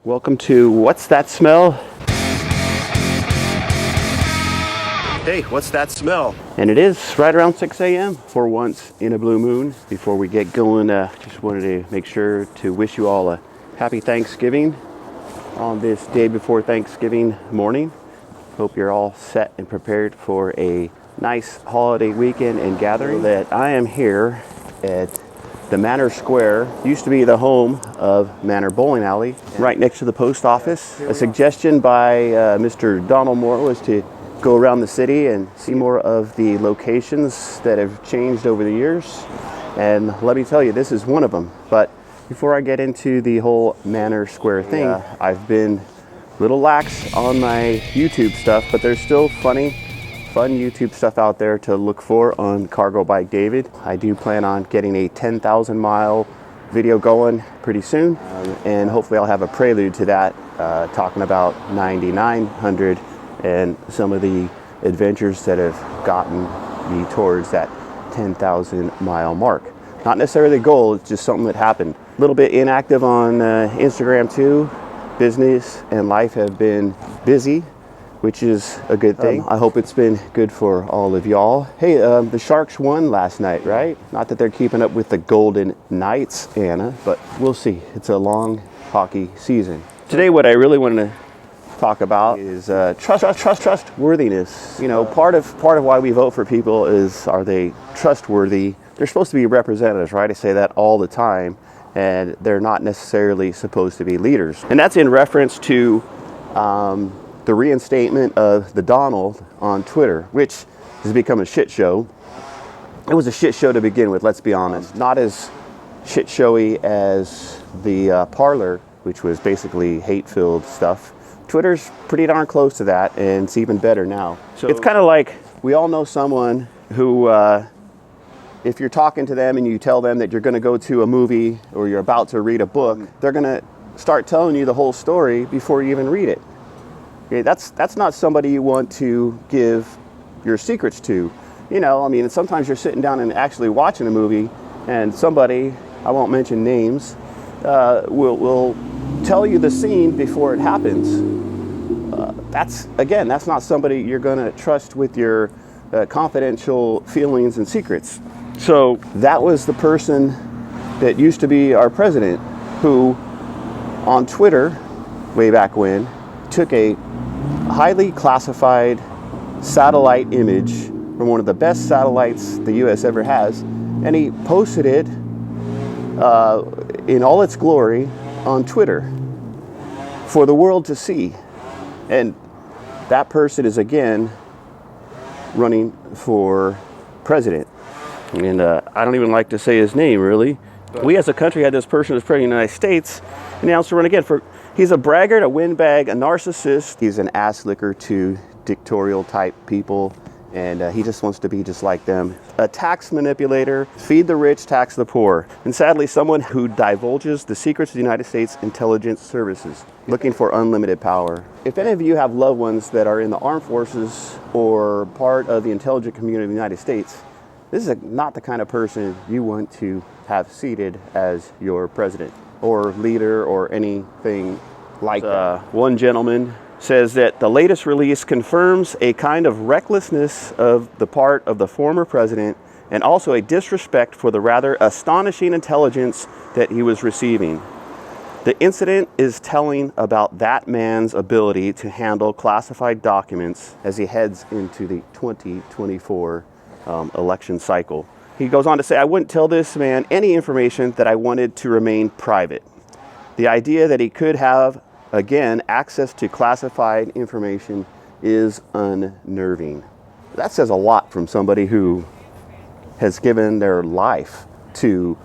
Welcome to What's That Smell? Hey, what's that smell? And it is right around 6 a.m. for once in a blue moon. Before we get going, just wanted to make sure to wish you all a happy Thanksgiving on this day before Thanksgiving morning. Hope you're all set and prepared for a nice holiday weekend and gathering. That I am here at the Manor Square. Used to be the home of Manor Bowling Alley, right next to the post office. A suggestion by Mr. Donald Moore was to go around the city and see more of the locations that have changed over the years. And let me tell you, this is one of them. But before I get into the whole Manor Square thing, I've been a little lax on my YouTube stuff, but there's still fun YouTube stuff out there to look for on Cargo Bike David. I do plan on getting a 10,000 mile video going pretty soon, and hopefully I'll have a prelude to that, talking about 9,900 and some of the adventures that have gotten me towards that 10,000 mile mark. Not necessarily the goal, it's just something that happened. A little bit inactive on Instagram too. Business and life have been busy, which is a good thing. I hope it's been good for all of y'all. Hey, the Sharks won last night, right? Not that they're keeping up with the Golden Knights, Anna, but we'll see. It's a long hockey season. Today, what I really want to talk about is trustworthiness. You know, part of why we vote for people is, are they trustworthy? They're supposed to be representatives, right? I say that all the time, and they're not necessarily supposed to be leaders. And that's in reference to the reinstatement of the Donald on Twitter, which has become a shit show. It was a shit show to begin with, let's be honest. Not as shit showy as the Parler, which was basically hate-filled stuff. Twitter's pretty darn close to that, and it's even better now. So it's kind of like, we all know someone who, if you're talking to them and you tell them that you're going to go to a movie or you're about to read a book, they're going to start telling you the whole story before you even read it. Okay, that's not somebody you want to give your secrets to. You know, I mean, sometimes you're sitting down and actually watching a movie, and somebody, I won't mention names, will tell you the scene before it happens. That's not somebody you're going to trust with your confidential feelings and secrets. So that was the person that used to be our president, who on Twitter, way back when, took a highly classified satellite image from one of the best satellites the U.S. ever has, and he posted it in all its glory on Twitter for the world to see. And that person is again running for president. And I don't even like to say his name, really. We as a country had this person as president of the United States, and he also run again for. He's a braggart, a windbag, a narcissist. He's an ass licker to dictatorial type people, and he just wants to be just like them. A tax manipulator, feed the rich, tax the poor. And sadly, someone who divulges the secrets of the United States intelligence services, looking for unlimited power. If any of you have loved ones that are in the armed forces or part of the intelligent community of the United States, this is not the kind of person you want to have seated as your president or leader or anything like that. One gentleman says that the latest release confirms a kind of recklessness of the part of the former president, and also a disrespect for the rather astonishing intelligence that he was receiving. The incident is telling about that man's ability to handle classified documents as he heads into the 2024 election cycle. He goes on to say, I wouldn't tell this man any information that I wanted to remain private. The idea that he could have, again, access to classified information is unnerving. That says a lot from somebody who has given their life to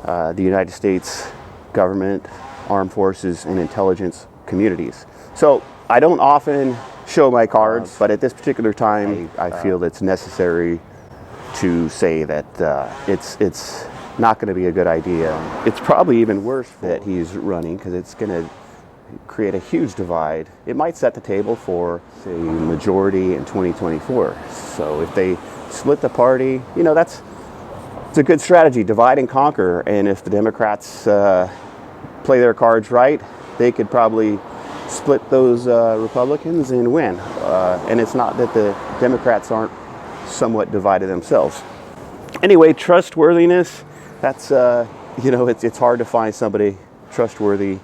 the United States government, armed forces, and intelligence communities. So I don't often show my cards, but at this particular time, I feel it's necessary to say that it's not going to be a good idea. It's probably even worse that he's running, because it's going to create a huge divide. It might set the table for, say, majority in 2024. So if they split the party, you know, it's a good strategy, divide and conquer. And if the Democrats play their cards right, they could probably split those Republicans and win. And it's not that the Democrats aren't somewhat divided themselves. Anyway, trustworthiness, that's, it's hard to find somebody trustworthy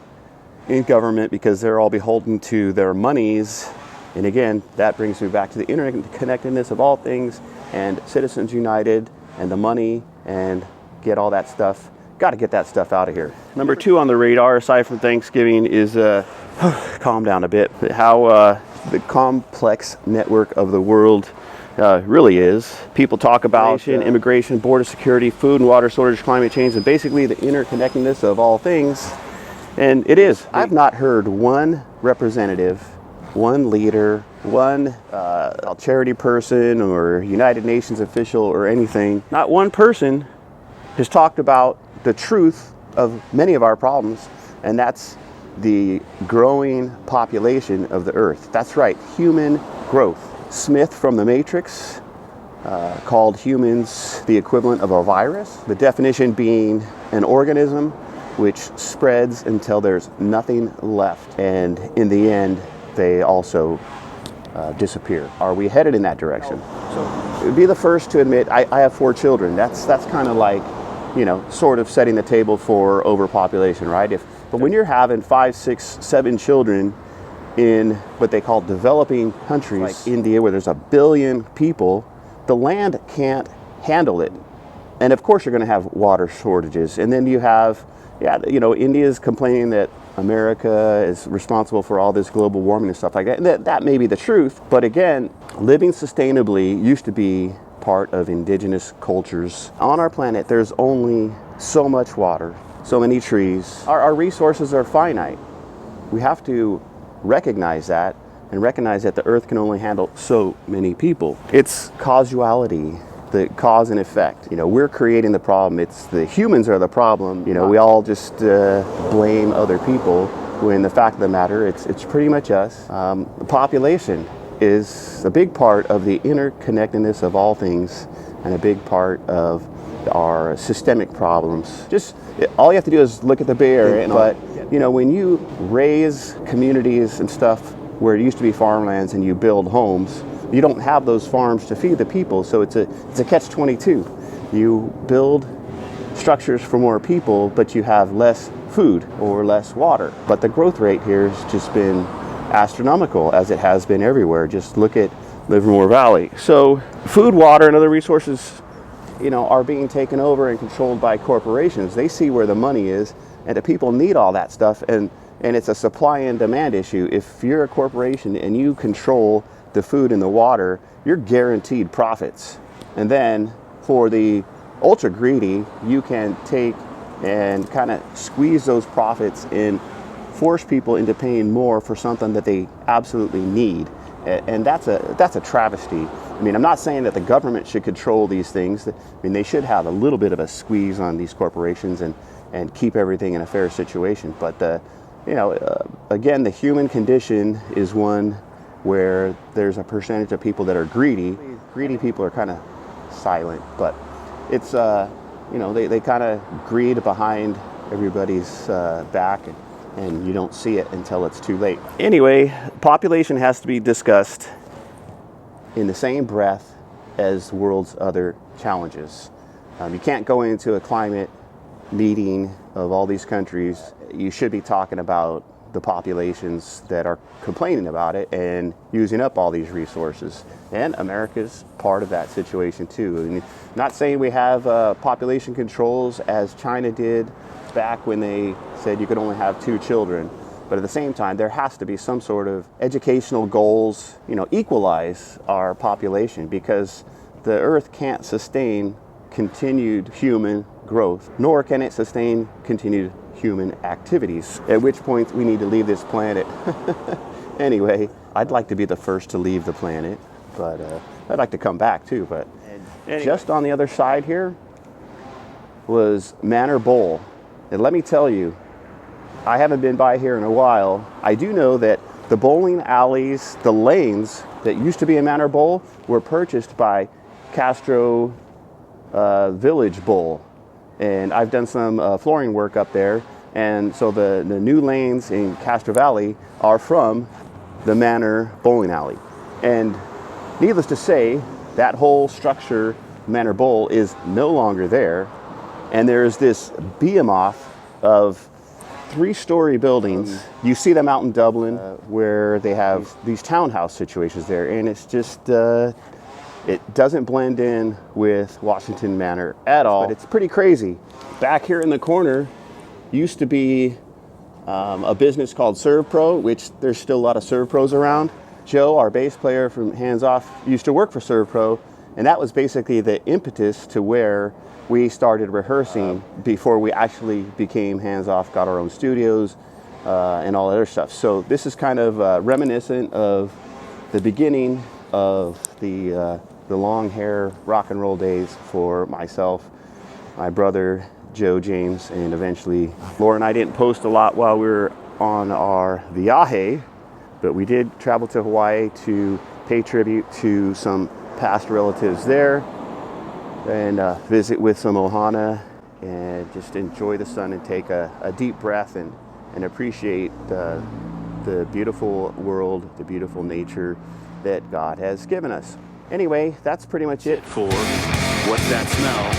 in government because they're all beholden to their monies. And again, that brings me back to the interconnectedness of all things and Citizens United and the money and get all that stuff. Got to get that stuff out of here. Number 2 on the radar, aside from Thanksgiving, is calm down a bit. How the complex network of the world really is. People talk about immigration, border security, food and water shortage, climate change, and basically the interconnectedness of all things. And it is. I've not heard one representative, one leader, one charity person or United Nations official or anything, not one person has talked about the truth of many of our problems, and that's the growing population of the earth. That's right, human growth. Smith from The Matrix called humans the equivalent of a virus, the definition being an organism which spreads until there's nothing left, and in the end they also disappear. Are we headed in that direction? So it would be the first to admit I have 4 children. That's kind of like, sort of setting the table for overpopulation, right? But when you're having 5, 6, 7 children in what they call developing countries, like India, where there's 1 billion people, the land can't handle it. And of course you're going to have water shortages. And then you have, India's complaining that America is responsible for all this global warming and stuff like that. And that may be the truth. But again, living sustainably used to be part of indigenous cultures. On our planet, there's only so much water, so many trees. Our resources are finite. We have to recognize that and recognize that the earth can only handle so many people. It's causality, the cause and effect. We're creating the problem. It's the humans are the problem. We all just blame other people, when the fact of the matter, it's pretty much us. The population is a big part of the interconnectedness of all things and a big part of our systemic problems. All you have to do is look at the Bay Area, but when you raise communities and stuff where it used to be farmlands and you build homes, you don't have those farms to feed the people, so it's a catch-22. You build structures for more people, but you have less food or less water. But the growth rate here has just been astronomical, as it has been everywhere. Just look at Livermore Valley. So food, water, and other resources, are being taken over and controlled by corporations. They see where the money is, and the people need all that stuff, and it's a supply and demand issue. If you're a corporation and you control the food and the water, you're guaranteed profits. And then for the ultra greedy, you can take and kind of squeeze those profits and force people into paying more for something that they absolutely need. And that's a travesty. I'm not saying that the government should control these things. They should have a little bit of a squeeze on these corporations and keep everything in a fair situation. But again, the human condition is one where there's a percentage of people that are greedy. Greedy people are kind of silent, but it's they kind of greed behind everybody's back, and you don't see it until it's too late. Anyway, population has to be discussed in the same breath as the world's other challenges. You can't go into a climate meeting of all these countries. You should be talking about the populations that are complaining about it and using up all these resources. And America's part of that situation too. And not saying we have population controls as China did back when they said you could only have 2 children. But at the same time, there has to be some sort of educational goals, equalize our population, because the earth can't sustain continued human growth, nor can it sustain continued human activities, at which point we need to leave this planet. Anyway, I'd like to be the first to leave the planet, but I'd like to come back too. But anyway, just on the other side here was Manor Bowl. And let me tell you, I haven't been by here in a while. I do know that the bowling alleys, the lanes that used to be in Manor Bowl were purchased by Castro Village Bowl. And I've done some flooring work up there, And so the new lanes in Castro Valley are from the Manor bowling alley. And needless to say, that whole structure, Manor Bowl, is no longer there. And there's this behemoth of 3-story buildings. You see them out in Dublin where they have these townhouse situations there. And it's just, it doesn't blend in with Washington Manor at all. But it's pretty crazy. Back here in the corner used to be a business called ServPro, which there's still a lot of ServPros around. Joe, our bass player from Hands Off, used to work for ServPro, and that was basically the impetus to where we started rehearsing before we actually became Hands Off, got our own studios, and all that other stuff. So this is kind of reminiscent of the beginning of the long hair rock and roll days for myself, my brother, Joe, James, and eventually Laura and I didn't post a lot while we were on our viaje, but we did travel to Hawaii to pay tribute to some past relatives there and visit with some ohana and just enjoy the sun and take a deep breath and appreciate the beautiful world, the beautiful nature that God has given us. Anyway, that's pretty much it for What's That Smell?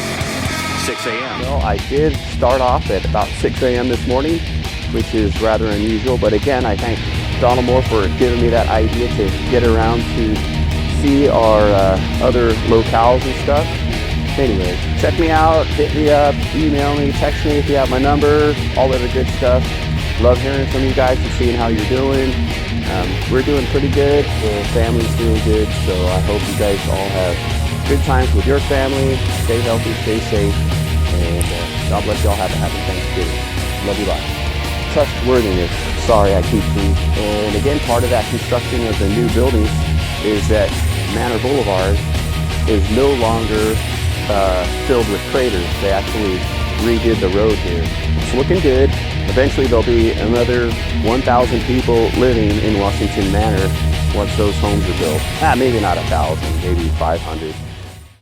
6 a.m. Well, I did start off at about 6 a.m. this morning, which is rather unusual. But again, I thank Donald Moore for giving me that idea to get around to see our other locales and stuff. Anyway, check me out, hit me up, email me, text me if you have my number, all that good stuff. Love hearing from you guys and seeing how you're doing. We're doing pretty good. The family's doing good. So I hope you guys all have good times with your family. Stay healthy, stay safe, and God bless you all. Have a happy Thanksgiving. Love you, bye. Trustworthiness. Sorry, I keep these. And again, part of that construction of the new buildings is that Manor Boulevard is no longer filled with craters. They actually redid the road here. It's looking good. Eventually there'll be another 1,000 people living in Washington Manor once those homes are built. Maybe not 1,000, maybe 500.